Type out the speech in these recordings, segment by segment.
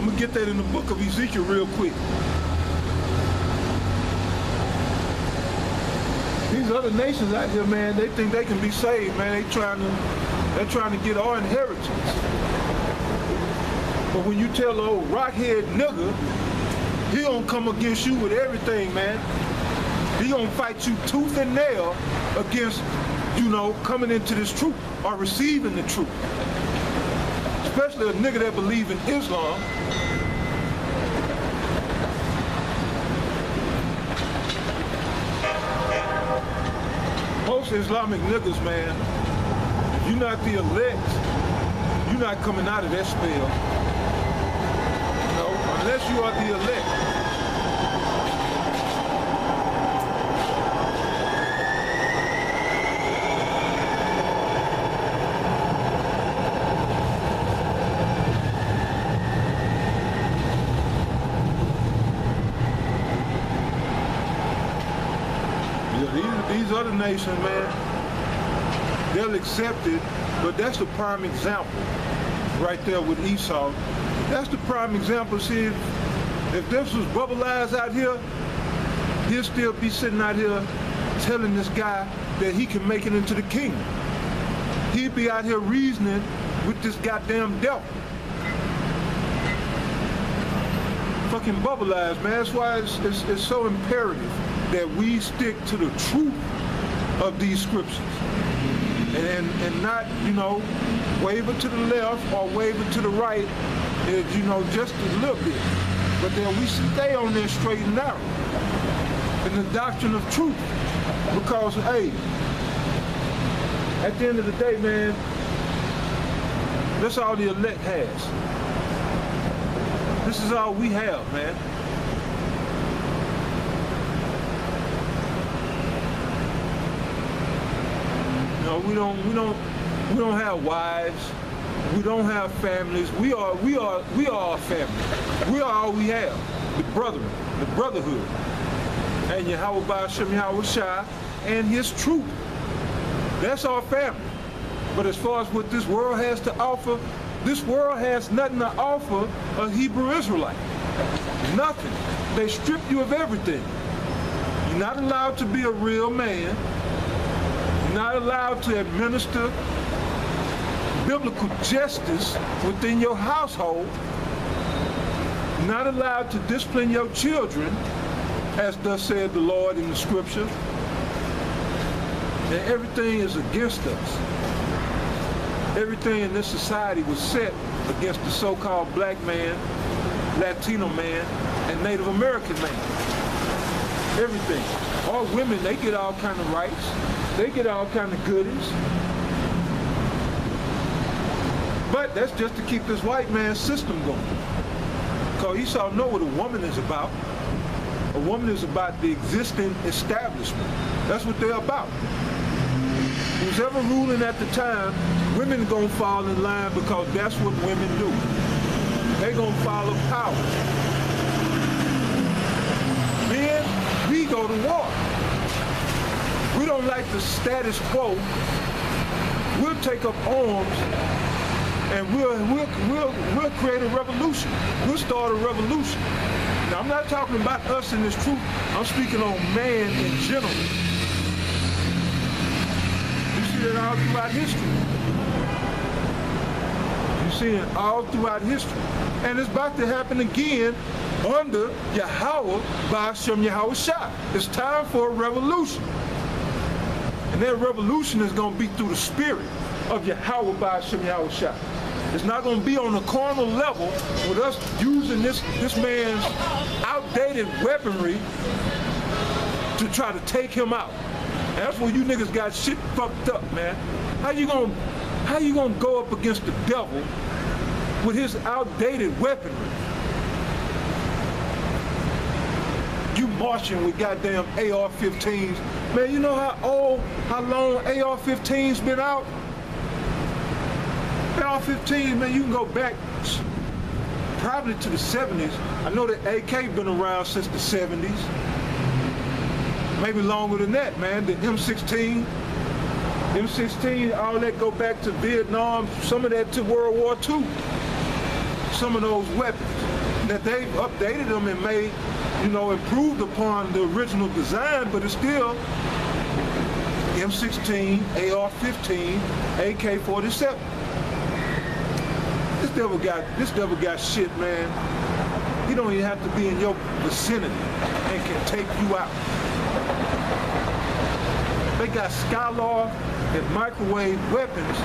I'm gonna get that in the book of Ezekiel real quick. These other nations out here, man, they think they can be saved, man. They're trying to get our inheritance. But when you tell the old rockhead nigga, he gonna come against you with everything, man. He gonna fight you tooth and nail against, you know, coming into this truth or receiving the truth. Especially a nigga that believe in Islam. Most Islamic niggas, man, if you're not the elect, you're not coming out of that spell. You know, unless you are the elect. These other nations, man, they'll accept it, but that's the prime example right there with ESAU. That's the prime example. See, if this was Bubble Eyes out here, he'll still be sitting out here telling this guy that he can make it into the kingdom. He'd be out here reasoning with this goddamn devil. Fucking Bubble Eyes, man. That's why it's so imperative that we stick to the truth of these scriptures and not, you know, waver to the left or waver to the right, you know, just a little bit. But then we stay on there straight and narrow in the doctrine of truth. Because, hey, at the end of the day, man, that's all the elect has. This is all we have, man. We don't have wives. We don't have families. We are a family. We are all we have. The brethren, the brotherhood. And Yahweh Ba'ashem Yahweh Shai and his truth. That's our family. But as far as what this world has to offer, this world has nothing to offer a Hebrew Israelite. Nothing. They strip you of everything. You're not allowed to be a real man. Not allowed to administer biblical justice within your household. Not allowed to discipline your children, as thus said the Lord in the scripture. And everything is against us. Everything in this society was set against the so-called black man, Latino man, and Native American man. Everything. All women, they get all kind of rights. They get all kind of goodies. But that's just to keep this white man's system going. Because Esau know what a woman is about. A woman is about the existing establishment. That's what they're about. Who's ever ruling at the time, women gonna fall in line because that's what women do. They gonna follow power. Men, we go to war. We don't like the status quo. We'll take up arms and we'll create a revolution. We'll start a revolution. Now, I'm not talking about us in this truth. I'm speaking on man in general. You see it all throughout history. You see it all throughout history. And it's about to happen again under Yahweh Ba'ashem Yahweh Shai. It's time for a revolution. And that revolution is going to be through the spirit of Yahweh Ba'ashem Yahweh Shai. It's not going to be on a carnal level with us using this man's outdated weaponry to try to take him out. And that's where you niggas got shit fucked up, man. How you gonna go up against the devil with his outdated weaponry? You marching with goddamn AR-15s. Man, you know how long AR-15's been out? AR-15, man, you can go back probably to the 70s. I know that AK been around since the 70s. Maybe longer than that, man. The M16, all that go back to Vietnam, some of that to World War II. some of those weapons. That they've updated them and made, improved upon the original design, but it's still M16, AR-15, AK-47. This devil got shit, man. He don't even have to be in your vicinity and can take you out. They got Skylar and microwave weapons.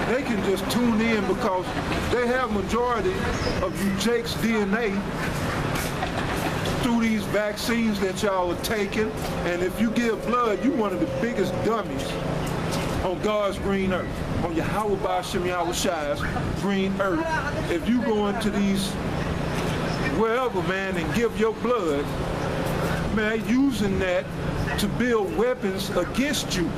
They can just tune in because they have majority of you JAKES DNA through these vaccines that y'all are taking. And if you give blood, you one of the biggest dummies on God's green earth, on Yahweh Ba'Shem Yahweh Shai's green earth. If you go into these wherever, man, and give your blood, man, using that to build weapons against you.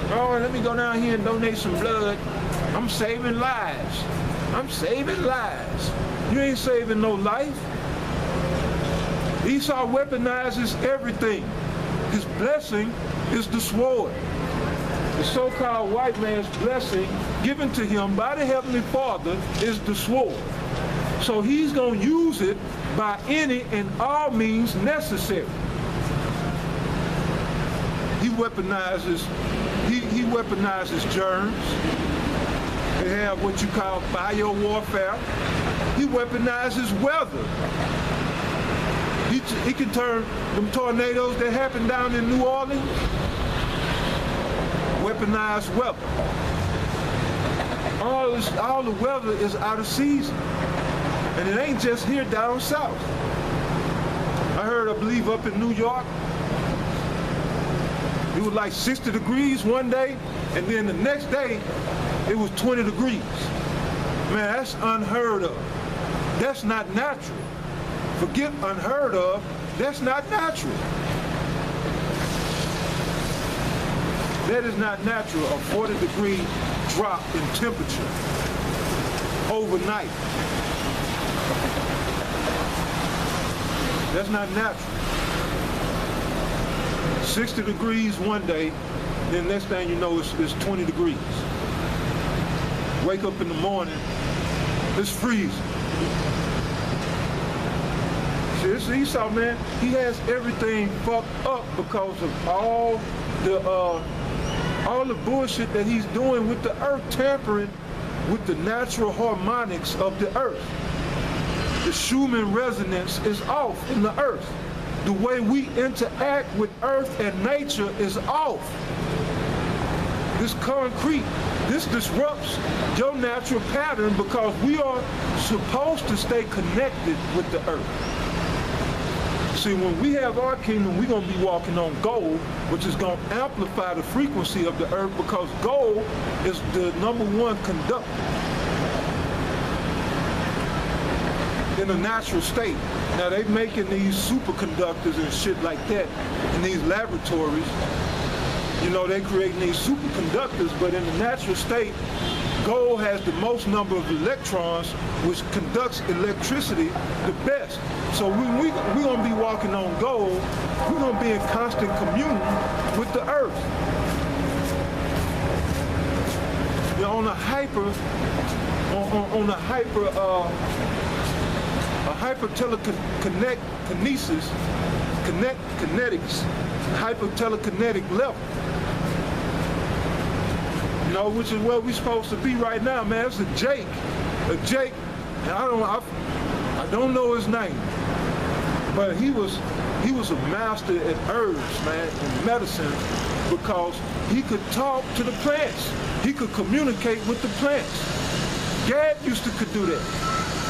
Oh, let me go down here and donate some blood. I'm saving lives. I'm saving lives. You ain't saving no life. Esau weaponizes everything. His blessing is the sword. The so-called white man's blessing given to him by the Heavenly Father is the sword. So he's going to use it by any and all means necessary. He weaponizes germs. They have what you call bio-warfare. He weaponizes weather. He can turn them tornadoes that happen down in New Orleans, weaponized weather. All the weather is out of season. And it ain't just here down south. I believe up in New York, it was like 60 degrees one day, and then the next day, it was 20 degrees. Man, that's unheard of. That's not natural. Forget unheard of, that's not natural. That is not natural, a 40-degree drop in temperature overnight. That's not natural. 60 degrees one day, then next thing you know it's 20 degrees. Wake up in the morning, it's freezing. See, this Esau, man, he has everything fucked up because of all the bullshit that he's doing with the earth, tampering with the natural harmonics of the earth. The Schumann resonance is off in the earth. The way we interact with earth and nature is off. This concrete, this disrupts your natural pattern because we are supposed to stay connected with the earth. See, when we have our kingdom, we're going to be walking on gold, which is going to amplify the frequency of the earth because gold is the #1 conductor in a natural state. Now, they're making these superconductors and shit like that in these laboratories. They're creating these superconductors, but in the natural state, gold has the most number of electrons, which conducts electricity the best. So we're going to be walking on gold. We're going to be in constant communion with the earth. On a hyper telekinesis, kinetics, hyper telekinetic level. Which is where we're supposed to be right now, man. It's a Jake. And I don't know his name, but he was a master at herbs, man, and medicine, because he could talk to the plants. He could communicate with the plants. Gad could do that.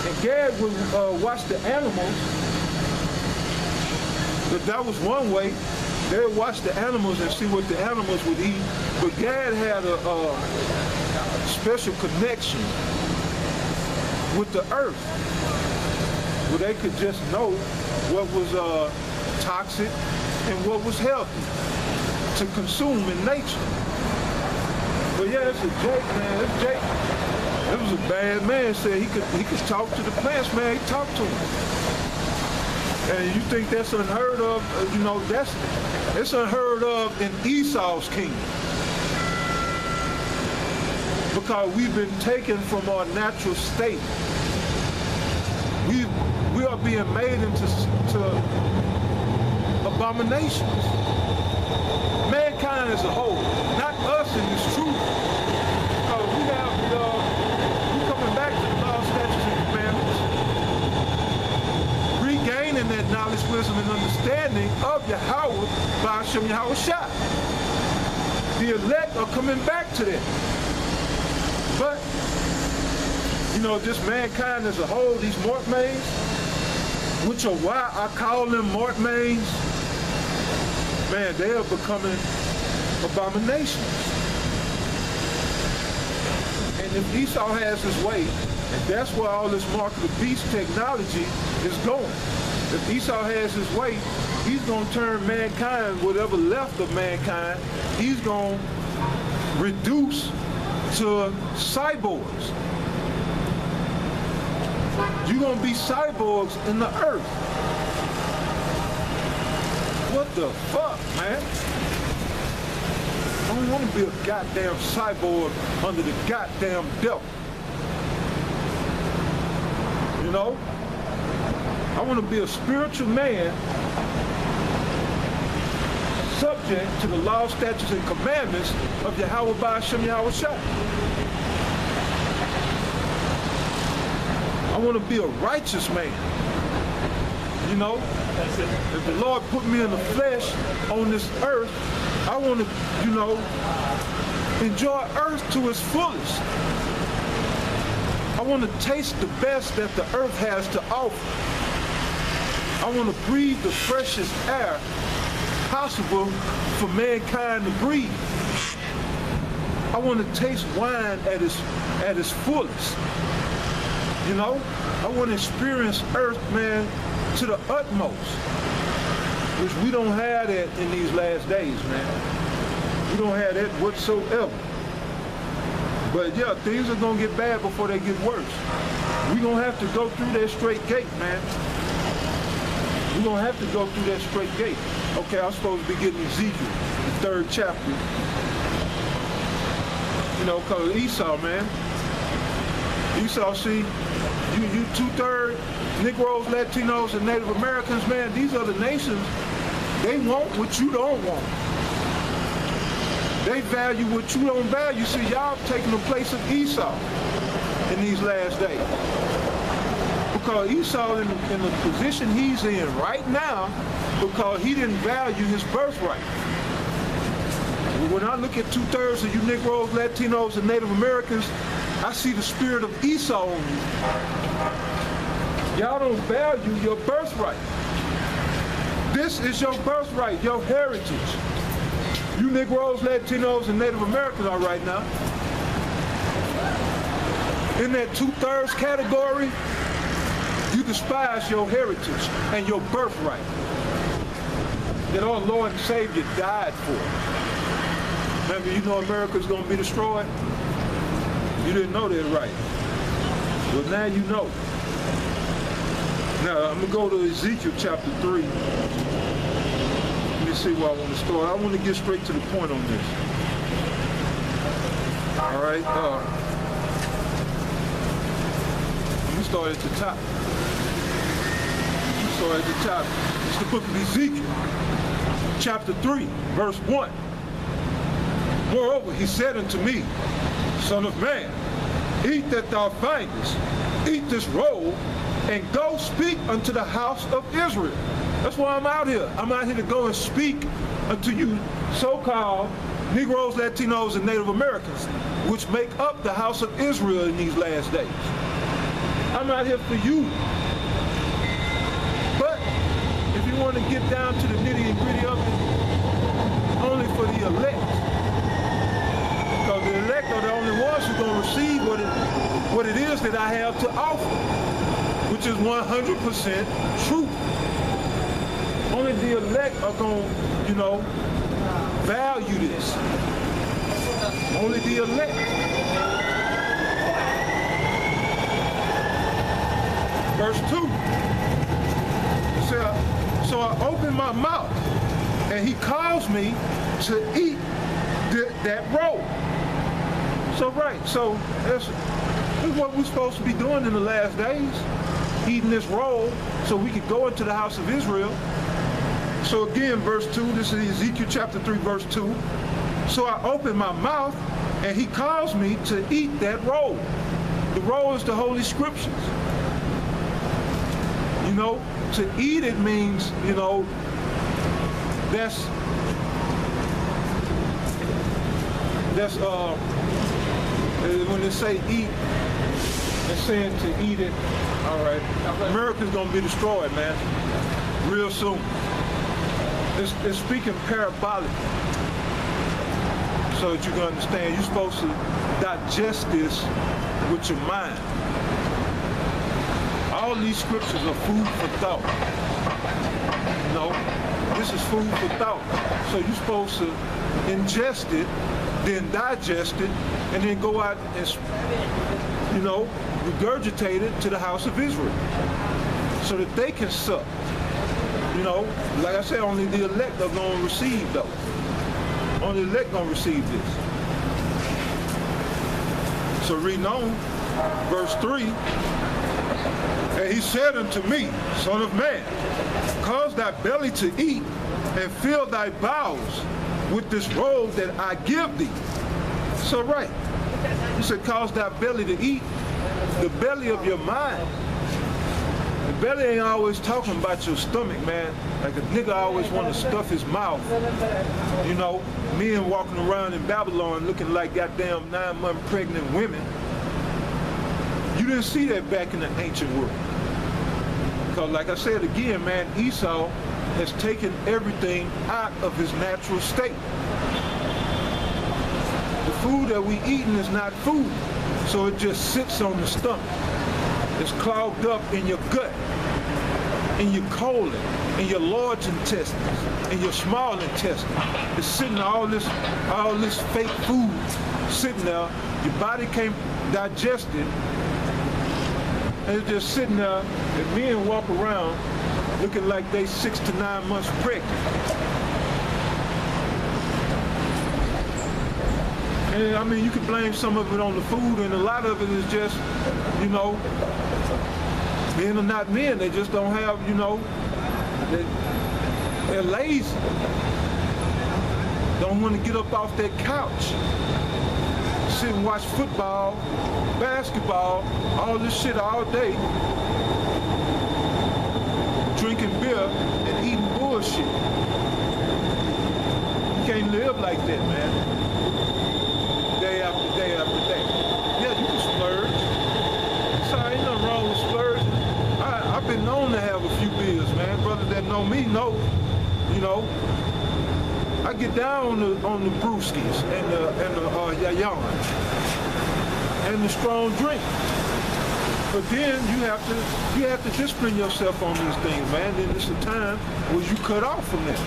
And Gad would watch the animals. But that was one way. They would watch the animals and see what the animals would eat. But Gad had a special connection with the earth, where they could just know what was toxic and what was healthy to consume in nature. But yeah, it's a Jake, man. It's Jake. It was a bad man. Said he could talk to the plants, man. He talked to them. And you think that's unheard of? It's unheard of in Esau's kingdom. because we've been taken from our natural state. We are being made into abominations. Mankind as a whole, not us in this truth. We're coming back to the law, statutes, and commandments, regaining that knowledge, wisdom, and understanding of Yahweh by Hashem Yahweh Shai. The elect are coming back to that. But, just mankind as a whole, these mortmains, which are why I call them mortmains, man, they are becoming abominations. And if Esau has his way, and that's where all this mark of the beast technology is going. If Esau has his way, he's going to turn mankind, whatever left of mankind, he's going to reduce to cyborgs. You're going to be cyborgs in the earth. What the fuck, man? I don't want to be a goddamn cyborg under the goddamn devil. I want to be a spiritual man subject to the law, statutes, and commandments of Yahweh by Hashem Yahweh Shai. I want to be a righteous man. If the Lord put me in the flesh on this earth, I want to, enjoy earth to its fullest. I want to taste the best that the earth has to offer. I want to breathe the freshest air possible for mankind to breathe. I want to taste wine at its fullest. I want to experience earth, man, to the utmost, which we don't have that in these last days, man. We don't have that whatsoever. But yeah, things are gonna get bad before they get worse. We're gonna have to go through that straight gate, man. We're gonna have to go through that straight gate. Okay, I'm supposed to be getting Ezekiel, the 3rd chapter. Because Esau, man. Esau, see, you 2/3 Negroes, Latinos, and Native Americans, man, these other nations, they want what you don't want. They value what you don't value. See, y'all taking the place of Esau in these last days. Because Esau in the position he's in right now, because he didn't value his birthright. When I look at 2/3 of you Negroes, Latinos, and Native Americans, I see the spirit of Esau on you. Y'all don't value your birthright. This is your birthright, your heritage. You Negroes, Latinos, and Native Americans are right now in that 2/3 category. You despise your heritage and your birthright that our Lord and Savior died for. Remember, America's going to be destroyed? You didn't know that, right? Well, now you know. Now, I'm going to go to Ezekiel chapter 3. Let me see where I want to start. I want to get straight to the point on this. All right. Let me start at the top. At the top. It's the book of Ezekiel, chapter 3, verse 1. Moreover, he said unto me, Son of man, eat that thou findest, eat this roll, and go speak unto the house of Israel. That's why I'm out here. I'm out here to go and speak unto you so-called Negroes, Latinos, and Native Americans, which make up the house of Israel in these last days. I'm out here for you. If you want to get down to the nitty and gritty of it, only for the elect. Because the elect are the only ones who are going to receive what it is that I have to offer, which is 100% truth. Only the elect are going to, value this. Only the elect. Verse 2. It says, so I opened my mouth, and he caused me to eat that roll. So that's what we're supposed to be doing in the last days, eating this roll so we could go into the house of Israel. So again, verse 2, this is Ezekiel chapter 3, verse 2. So I opened my mouth, and he caused me to eat that roll. The roll is the Holy Scriptures. You know, to eat it means, you know, that's when they say eat, they're saying to eat it. All right, America's gonna be destroyed, man, real soon. It's speaking parabolic, so that you can understand. You're supposed to digest this with your mind. All these scriptures are food for thought. You know, this is food for thought. So you're supposed to ingest it, then digest it, and then go out and, you know, regurgitate it to the house of Israel so that they can suck. You know, like I said, only the elect are going to receive those. Only the elect going to receive this. So reading on, verse 3, and he said unto me, Son of man, cause thy belly to eat, and fill thy bowels with this roll that I give thee. So right, he said, cause thy belly to eat, the belly of your mind. The belly ain't always talking about your stomach, man. Like a nigga always want to stuff his mouth. You know, men walking around in Babylon looking like goddamn 9-month pregnant women. You didn't see that back in the ancient world. Because like I said again, man, Esau has taken everything out of his natural state. The food that we eating is not food, so it just sits on the stomach. It's clogged up in your gut, in your colon, in your large intestines, in your small intestine. It's sitting all this fake food sitting there. Your body can't digest it. And it's just sitting there, and men walk around looking like they 6 to 9 months pregnant. And I mean, you can blame some of it on the food, and a lot of it is just, you know, men are not men. They just don't have, you know, they're lazy. Don't want to get up off that couch, sit and watch football, basketball, all this shit all day, drinking beer and eating bullshit. You can't live like that, man. Day after day after day. Yeah, you can splurge. So ain't nothing wrong with splurging. I've been known to have a few beers, man. Brothers that know me know, you know. I get down on the brewskis and the yayan and the strong drink. But then you have to discipline yourself on these things, man. Then it's a time where you cut off from that.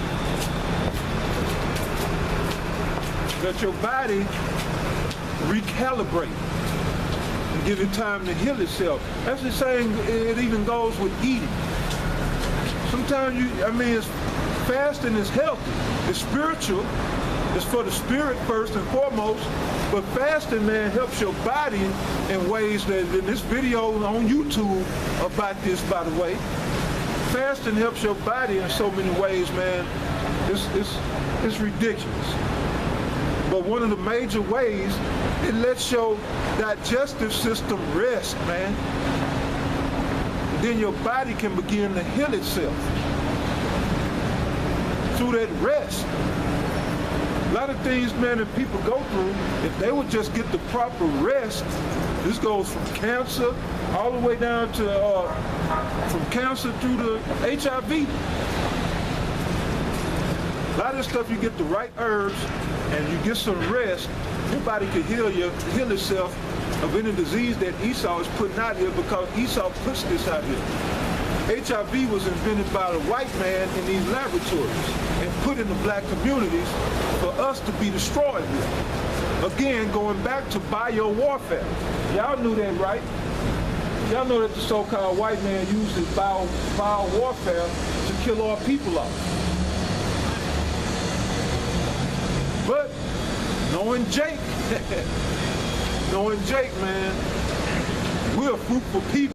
Let your body recalibrate and give it time to heal itself. That's the same, it even goes with eating. Sometimes fasting is healthy. It's spiritual. It's for the spirit first and foremost. But fasting, man, helps your body in ways that, in this video on YouTube about this, by the way, fasting helps your body in so many ways, man. It's ridiculous. But one of the major ways, it lets your digestive system rest, man. And then your body can begin to heal itself through that rest. A lot of things, man, that people go through, if they would just get the proper rest, this goes from cancer all the way down to, from cancer through to HIV. A lot of this stuff, you get the right herbs and you get some rest, your body can heal itself of any disease that Esau is putting out here, because Esau puts this out here. HIV was invented by the white man in these laboratories and put in the black communities for us to be destroyed with. Again, going back to bio-warfare. Y'all knew that, right? Y'all know that the so-called white man uses bio-warfare to kill our people off. But knowing Jake, Knowing Jake, man, we're fruitful people.